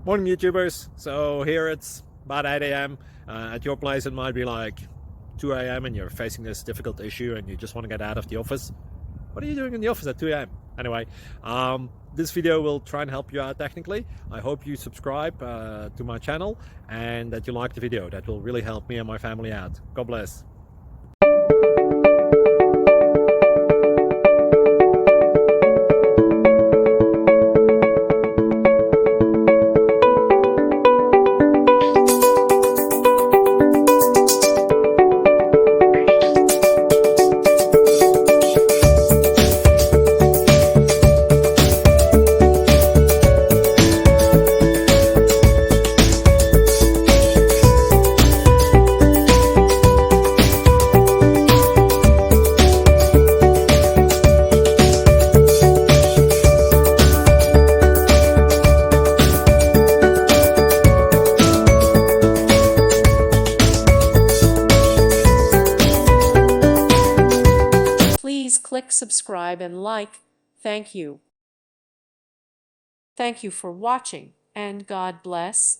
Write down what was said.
Morning YouTubers. So here it's about 8 a.m. At your place it might be like 2 a.m. and you're facing this difficult issue and you just want to get out of the office. What are you doing in the office at 2 a.m.? Anyway, this video will try and help you out technically. I hope you subscribe to my channel and that you like the video. That will really help me and my family out. God bless. Please click subscribe and like. Thank you. Thank you for watching, and God bless.